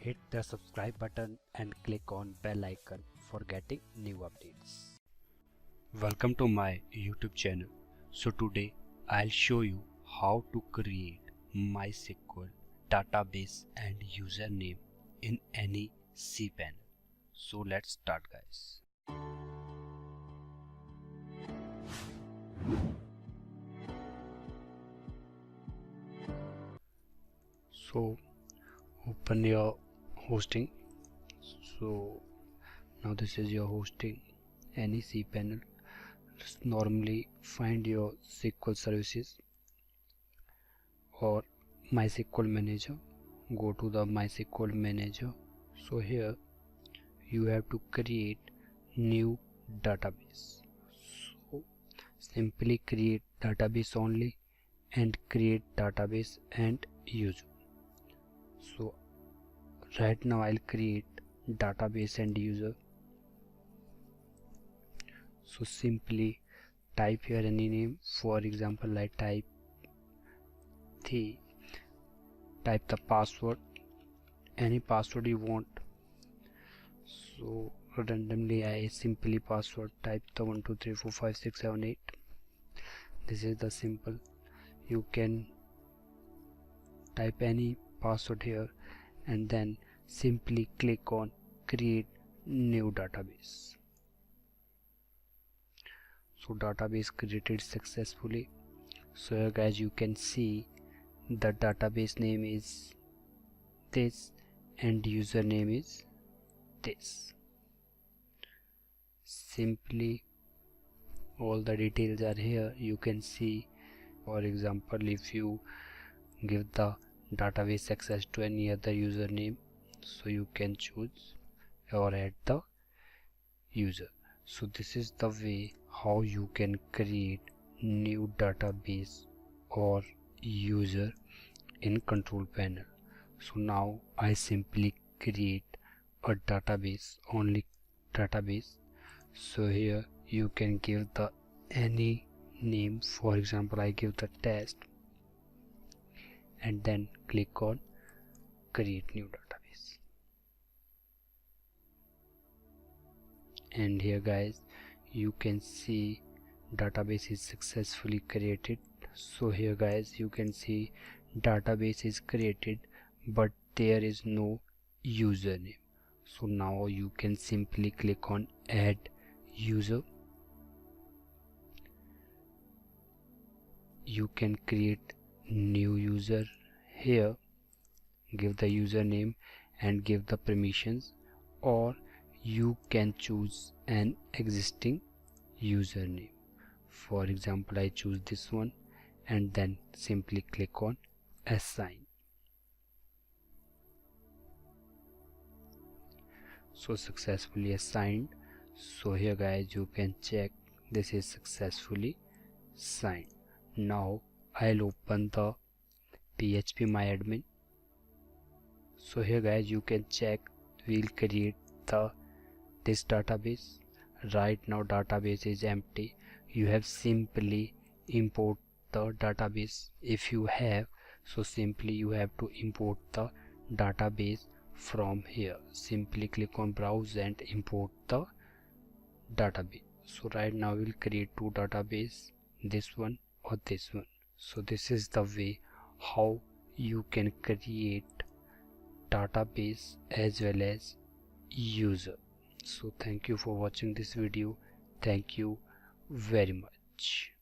Hit the subscribe button and click on bell icon for getting new updates. Welcome to my YouTube channel. So today I'll show you how to create MySQL database and username in any cPanel. So let's start, guys. So open your hosting. So now this is your hosting, any cPanel. Just normally find your SQL services or MySQL manager. Go to the MySQL manager. So here you have to create new database. So simply create database only and create database and user. So right now I'll create database and user. So simply type here any name. For example, I type the password, any password you want. So randomly I simply password type the 1 2 3 4 5 6 7 8. This is the simple. You can type any password here and then simply click on create new database. So database created successfully. So here guys, you can see the database name is this and username is this. Simply all the details are here. You can see, for example, if you give the database access to any other username, so you can choose or add the user. So this is the way how you can create new database or user in control panel. So now I simply create a database, only database. So here you can give the any name. For example, I give the test and then click on create new database. And here guys, you can see database is successfully created. So here guys, you can see database is created but there is no username. So now you can simply click on add user. You can create new user here, give the username and give the permissions, or you can choose an existing username. For example, I choose this one and then simply click on assign. So successfully assigned. So here guys, you can check this is successfully signed. Now I'll open the PHP MyAdmin. So here guys, you can check, we'll create this database. Right now database is empty. You have simply import the database if you have. So simply you have to import the database from here. Simply click on browse and import the database. So right now we'll create two database, this one or this one. So this is the way how you can create database as well as user. So thank you for watching this video. Thank you very much.